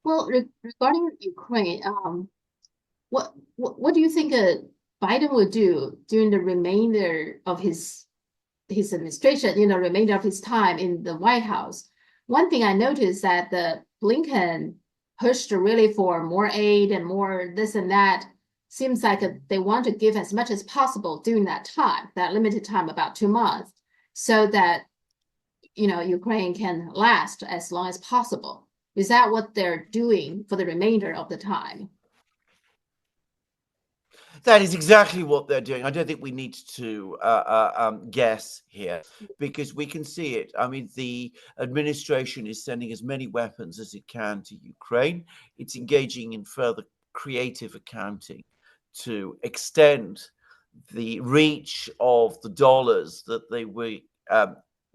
Well, regarding Ukraine, what do you think Biden will do during the remainder of his administration, remainder of his time in the White House? One thing I noticed that the Blinken pushed really for more aid and more this and that. Seems like they want to give as much as possible during that time, that limited time, about 2 months, so that Ukraine can last as long as possible. Is that what they're doing for the remainder of the time? That is exactly what they're doing. I don't think we need to guess here because we can see it. I mean, the administration is sending as many weapons as it can to Ukraine. It's engaging in further creative accounting to extend the reach of the dollars that they were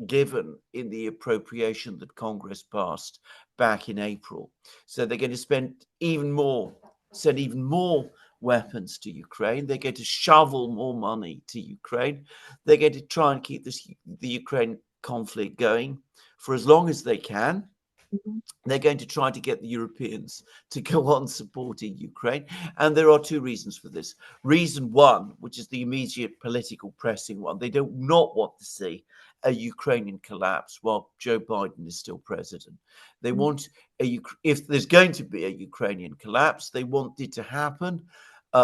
given in the appropriation that Congress passed back in April. So they're going to send even more weapons to Ukraine. They're going to shovel more money to Ukraine. They're going to try and keep the Ukraine conflict going for as long as they can. Mm-hmm. They're going to try to get the Europeans to go on supporting Ukraine. And there are two reasons for this. Reason one, which is the immediate political pressing one, they do not want to see a Ukrainian collapse while Joe Biden is still president. They want if there's going to be a Ukrainian collapse, they want it to happen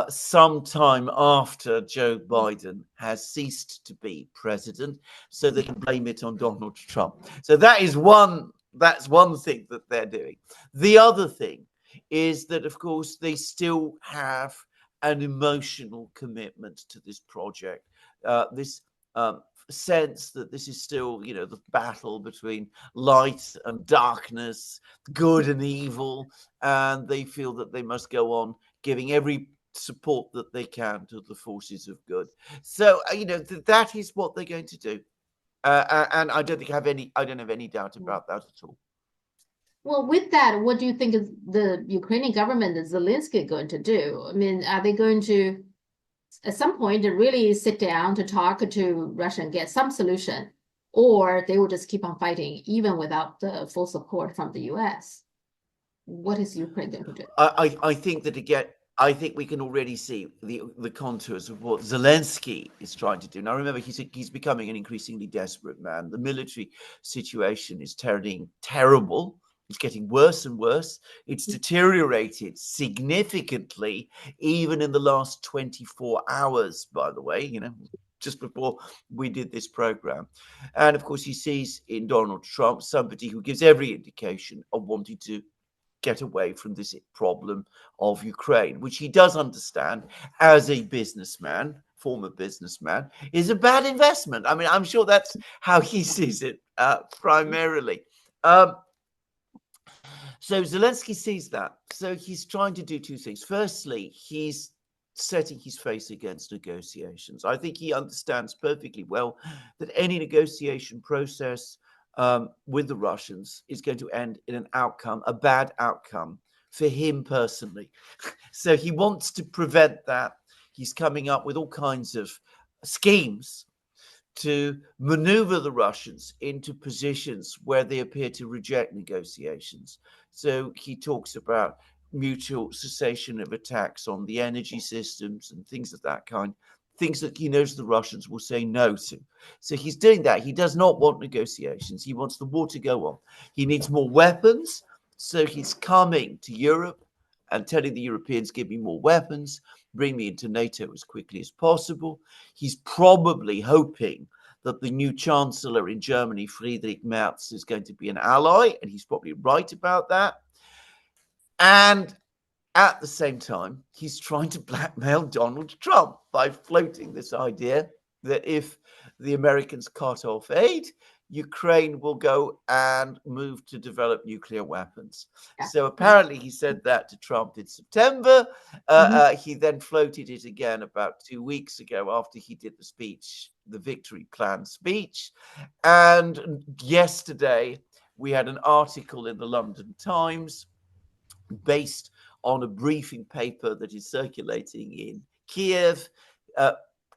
sometime after Joe Biden has ceased to be president, so they can blame it on Donald Trump. So that's one thing that they're doing. The other thing is that, of course, they still have an emotional commitment to this project. This sense that this is still, the battle between light and darkness, good and evil, and they feel that they must go on giving every support that they can to the forces of good. So, that is what they're going to do. And I don't have any doubt about that at all. Well, with that, what do you think is the Ukrainian government, is Zelensky, going to do? I mean, are they going to, at some point, to really sit down to talk to Russia and get some solution, or they will just keep on fighting even without the full support from the US? What is Ukraine going to do? I think that again, I think we can already see the contours of what Zelensky is trying to do. Now, remember, he's becoming an increasingly desperate man. The military situation is turning terrible. It's getting worse and worse. It's deteriorated significantly, even in the last 24 hours, by the way, just before we did this program. And of course, he sees in Donald Trump somebody who gives every indication of wanting to get away from this problem of Ukraine, which he does understand as a businessman, former businessman, is a bad investment. I mean, I'm sure that's how he sees it primarily. So Zelensky sees that. So he's trying to do two things. Firstly, he's setting his face against negotiations. I think he understands perfectly well that any negotiation process with the Russians is going to end in a bad outcome for him personally. So he wants to prevent that. He's coming up with all kinds of schemes to maneuver the Russians into positions where they appear to reject negotiations. So he talks about mutual cessation of attacks on the energy systems and things of that kind, things that he knows the Russians will say no to. So he's doing that. He does not want negotiations. He wants the war to go on. He needs more weapons. So he's coming to Europe and telling the Europeans, give me more weapons, bring me into NATO as quickly as possible. He's probably hoping that the new chancellor in Germany, Friedrich Merz, is going to be an ally, and he's probably right about that. And at the same time, he's trying to blackmail Donald Trump by floating this idea that if the Americans cut off aid, Ukraine will go and move to develop nuclear weapons. So apparently he said that to Trump in September. He then floated it again about 2 weeks ago after he did the speech, the victory plan speech. And yesterday we had an article in the London Times based on a briefing paper that is circulating in Kiev,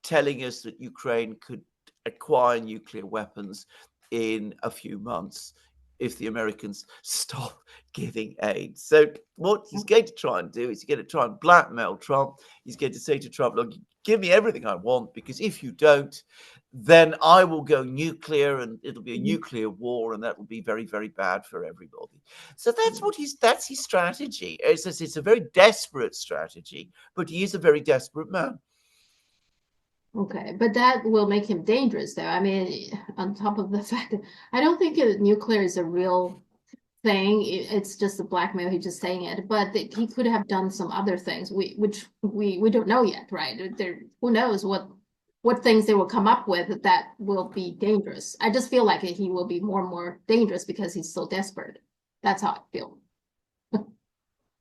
telling us that Ukraine could acquire nuclear weapons in a few months if the Americans stop giving aid. So what he's going to try and do is he's going to try and blackmail Trump. He's going to say to Trump, look, give me everything I want, because if you don't, then I will go nuclear and it'll be a nuclear war, and that will be very, very bad for everybody. So that's his strategy. It's a very desperate strategy, but he is a very desperate man. Okay, but that will make him dangerous, though. I mean, on top of the fact that I don't think nuclear is a real thing. It's just a blackmail. He's just saying it, but he could have done some other things, which we don't know yet, right? Who knows what things they will come up with that will be dangerous. I just feel like he will be more and more dangerous because he's so desperate. That's how I feel.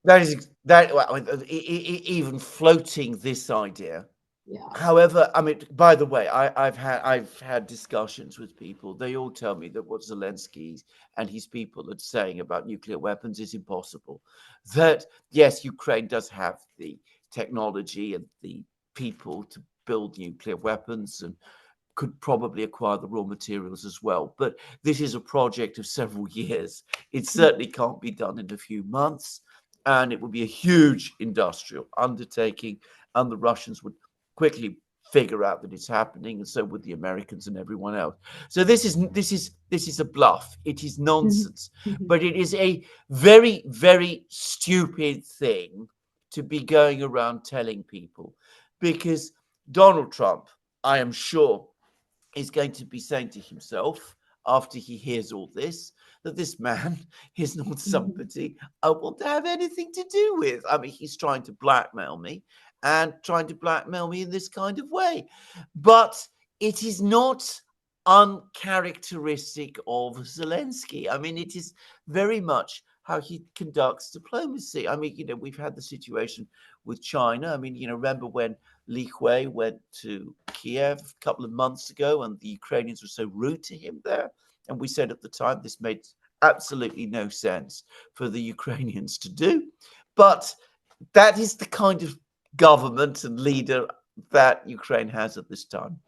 That is that. Well, I mean, even floating this idea. Yeah. However, I mean, by the way, I've had discussions with people. They all tell me that what Zelensky and his people are saying about nuclear weapons is impossible. That yes, Ukraine does have the technology and the people to build nuclear weapons and could probably acquire the raw materials as well. But this is a project of several years. It certainly can't be done in a few months, and it would be a huge industrial undertaking, and the Russians would quickly figure out that it's happening, and so would the Americans and everyone else. So this is a bluff. It is nonsense, Mhm. but it is a very, very stupid thing to be going around telling people, because Donald Trump, I am sure, is going to be saying to himself after he hears all this that this man is not Mhm. somebody I want to have anything to do with. I mean, he's trying to blackmail me and trying to blackmail me in this kind of way. But it is not uncharacteristic of Zelensky. I mean, it is very much how he conducts diplomacy. I mean, we've had the situation with China. I mean, remember when Li Hui went to Kiev a couple of months ago and the Ukrainians were so rude to him there? And we said at the time this made absolutely no sense for the Ukrainians to do. But that is the kind of government and leader that Ukraine has at this time.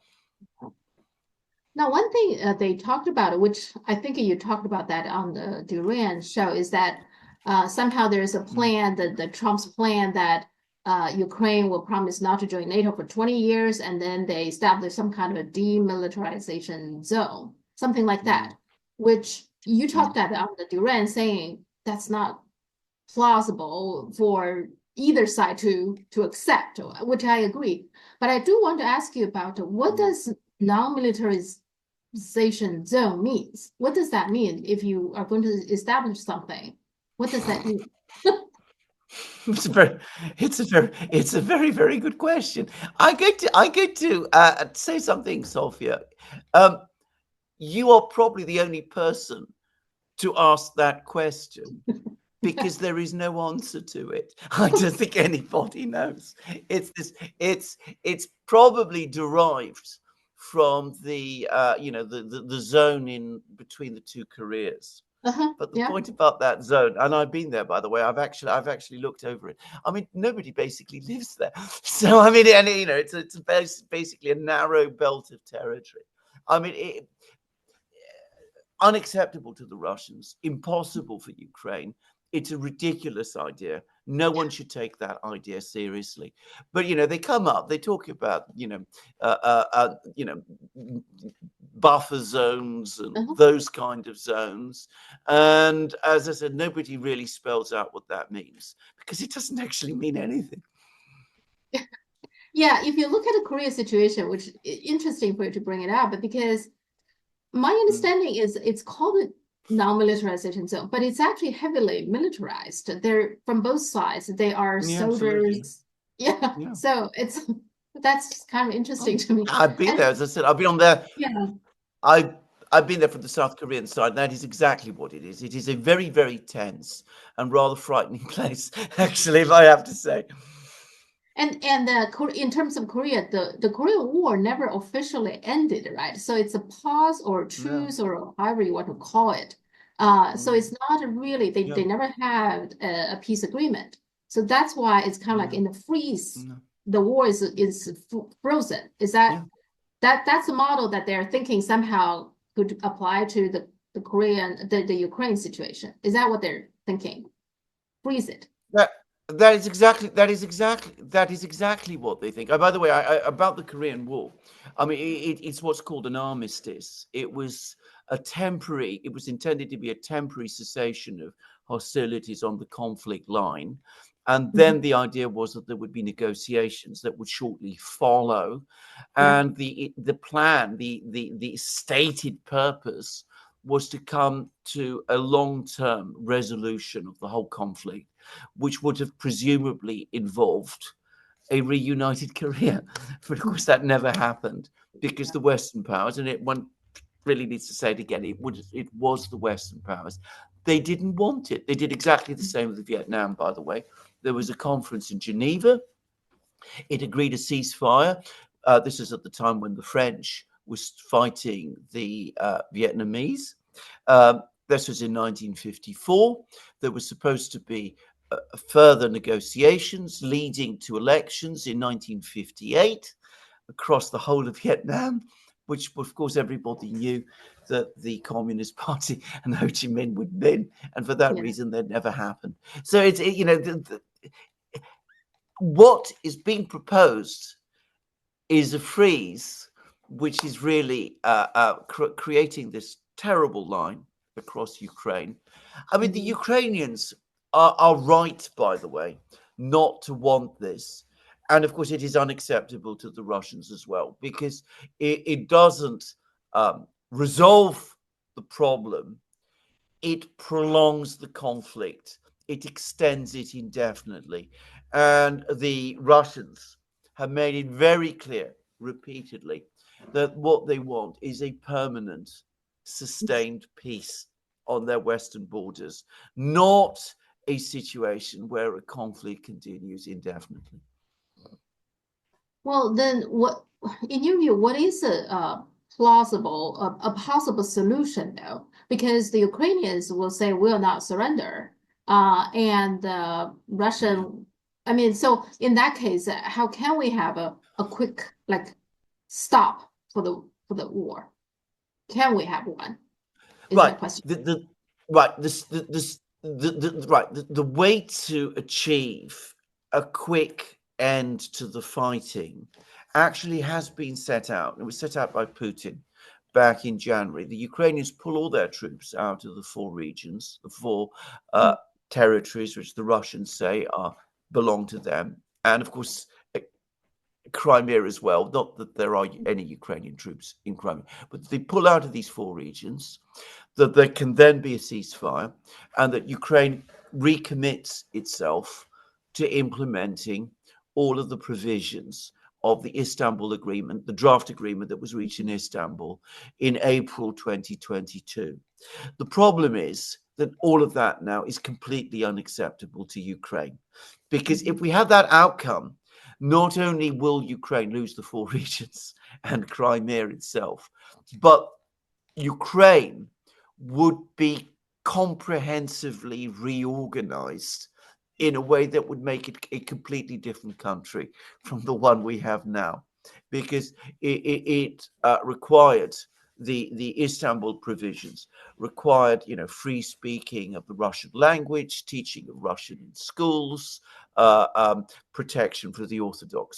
Now, one thing they talked about, which I think you talked about that on the Duran show, is that somehow there's a Mm, plan, the Trump's plan that Ukraine will promise not to join NATO for 20 years, and then they establish some kind of a demilitarization zone, something like that, mm, which you mm. talked about on the Duran, saying that's not plausible for either side to accept, which I agree. But I do want to ask you about what Mm. does non-militarization zone means? What does that mean if you are going to establish something? What does that mean? It's a very, it's a very, very good question. I'm going to say something, Sophia. Um, you are probably the only person to ask that question, because there is no answer to it. I don't think anybody knows. It's this. It's probably derived from the zone in between the two Koreas. Uh-huh. But the Yeah. point about that zone, and I've been there, by the way, I've actually looked over it. I mean, nobody basically lives there. So I mean, and it's basically a narrow belt of territory. I mean, unacceptable to the Russians, impossible for Ukraine. It's a ridiculous idea. No one should take that idea seriously. But they come up, they talk about uh, uh, uh, you know buffer zones and Uh-huh. those kind of zones. And as I said, nobody really spells out what that means, because it doesn't actually mean anything. Yeah, if you look at the Korea situation, which interesting for you to bring it up, but because my Mm. understanding is it's called a non-militarization zone, but it's actually heavily militarized. They're from both sides. They are Yeah, absolutely. soldiers. Yeah, Yeah. so that's kind of interesting Oh, to me. I've been And there. As I said, I've been on there. yeah, I I've been there from the South Korean side. That is exactly what it is. It is a very, very tense and rather frightening place, actually, if I have to say. and in terms of Korea, the Korean War never officially ended, right? So it's a pause or Yeah. truce or however you want to call it. So Mm, it's not really they yeah. never had a peace agreement. So that's why it's kind of like Yeah. in the freeze. No. The war is frozen. Is Yeah. that's a model that they're thinking somehow could apply to the the Ukraine situation. Is that what they're thinking? Freeze it. That that is exactly what they think. By the way, about the Korean War, I mean, it's what's called an armistice. It was a temporary. It was intended to be a temporary cessation of hostilities on the conflict line, and then Mhm. the idea was that there would be negotiations that would shortly follow, Yeah. and the plan, the stated purpose was to come to a long-term resolution of the whole conflict, which would have presumably involved a reunited Korea. But of course, that never happened because the Western powers, and one really needs to say it again, it was the Western powers. They didn't want it. They did exactly the same with Vietnam, by the way. There was a conference in Geneva. It agreed a ceasefire. This is at the time when the French was fighting the Vietnamese. This was in 1954. There was supposed to be further negotiations leading to elections in 1958 across the whole of Vietnam, which, of course, everybody knew that the Communist Party and Ho Chi Minh would win, and for that Yeah. reason, that never happened. So what is being proposed is a freeze, which is really creating this terrible line across Ukraine. I mean, the Mhm. Ukrainians are right, by the way, not to want this. And of course, it is unacceptable to the Russians as well, because it doesn't resolve the problem, it prolongs the conflict, it extends it indefinitely. And the Russians have made it very clear repeatedly that what they want is a permanent, sustained peace on their western borders, not a situation where a conflict continues indefinitely. Well, then what, in your view, what is a possible solution though? Because the Ukrainians will say will not surrender, and the Yeah. Russian, I mean, so in that case, how can we have a quick like stop for the war? Can we have one? Is my Right. question. The right. The way to achieve a quick end to the fighting actually has been set out. It was set out by Putin back in January. The Ukrainians pull all their troops out of the four regions, the four uh, territories which the Russians say are belong to them, and of course Crimea as well. Not that there are any Ukrainian troops in Crimea, but they pull out of these four regions, that there can then be a ceasefire, and that Ukraine recommits itself to implementing all of the provisions of the Istanbul Agreement, the draft agreement that was reached in Istanbul in April 2022. The problem is that all of that now is completely unacceptable to Ukraine. Because if we have that outcome, not only will Ukraine lose the four regions and Crimea itself, but Ukraine would be comprehensively reorganized in a way that would make it a completely different country from the one we have now, because it required the Istanbul provisions required, free speaking of the Russian language, teaching of Russian in schools, protection for the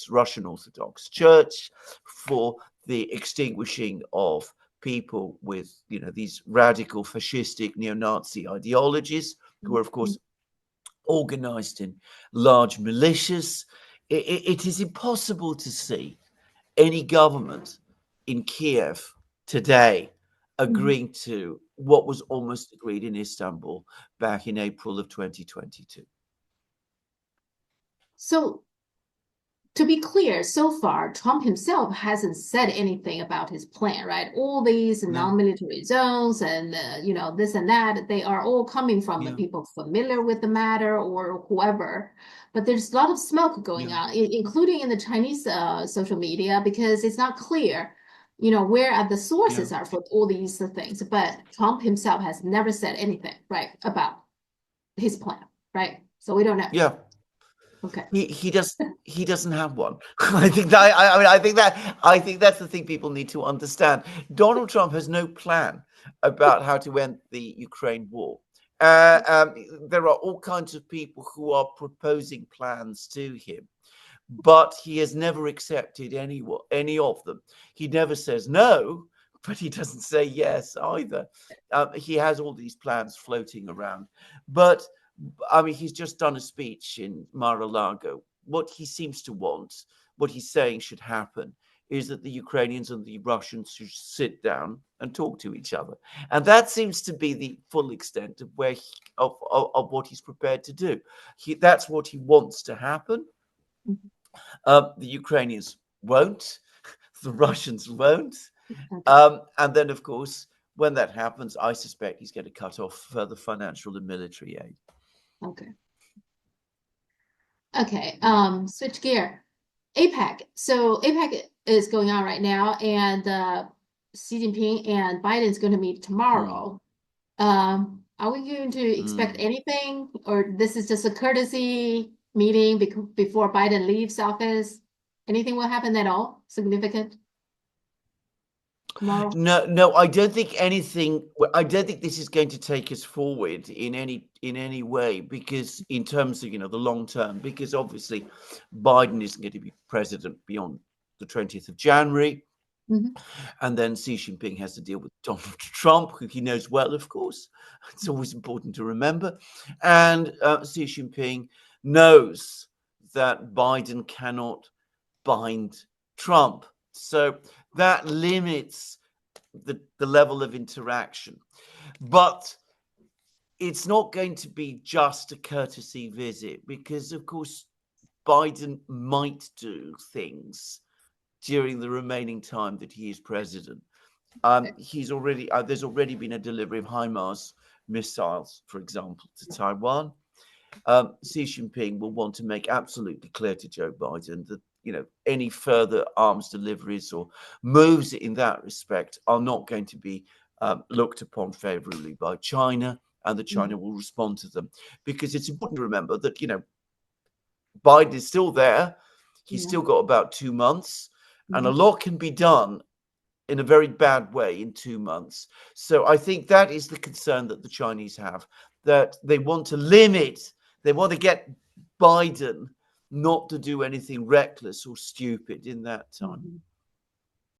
Russian Orthodox Church, for the extinguishing of people with these radical fascistic neo-Nazi ideologies who are of course organized in large militias. It is impossible to see any government in Kiev today Mhm. agreeing to what was almost agreed in Istanbul back in April of 2022. So to be clear, so far, Trump himself hasn't said anything about his plan, right? All these No. non-military zones and this and that, they are all coming from the Yeah. people familiar with the matter or whoever. But there's a lot of smoke going Yeah. on, including in the Chinese social media, because it's not clear, where are the Yeah. sources are for all these things. But Trump himself has never said anything, right, about his plan, right? So we don't know. Yeah. Okay. He doesn't have one. I think that I mean I think that's the thing people need to understand. Donald Trump has no plan about how to end the Ukraine war. There are all kinds of people who are proposing plans to him, but he has never accepted any of them. He never says no, but he doesn't say yes either. He has all these plans floating around, but I mean, he's just done a speech in Mar-a-Lago. What he seems to want, what he's saying should happen, is that the Ukrainians and the Russians should sit down and talk to each other, and that seems to be the full extent of of what he's prepared to do. That's what he wants to happen. Mhm. The Ukrainians won't, the Russians won't. Okay. And then, of course, when that happens, I suspect he's going to cut off further financial and military aid. Okay. Okay. Switch gear. APEC. So APEC is going on right now, and Xi Jinping and Biden is going to meet Hmm. tomorrow. Are we going to expect Mm. anything, or this is just a courtesy meeting before Biden leaves office? Anything will happen at all significant tomorrow? No, no, I don't think anything. I don't think this is going to take us forward in any way, because in terms of the long term, because obviously Biden isn't going to be president beyond the 20th of January. Mhm. And then Xi Jinping has to deal with Donald Trump, who he knows well, of course. It's always important to remember. And Xi Jinping knows that Biden cannot bind Trump. So that limits the level of interaction. But it's not going to be just a courtesy visit, because, of course, Biden might do things during the remaining time that he is president. He's already There's already been a delivery of HIMARS missiles, for example, to Taiwan. Xi Jinping will want to make absolutely clear to Joe Biden that any further arms deliveries or moves in that respect are not going to be looked upon favorably by China, and that Mhm. China will respond to them. Because it's important to remember that Biden is still there. He's Yeah. still got about 2 months, and a Mhm. lot can be done in a very bad way in 2 months. So I think that is the concern that the Chinese have, that they want to limit, they want to get Biden not to do anything reckless or stupid in that time. Mhm.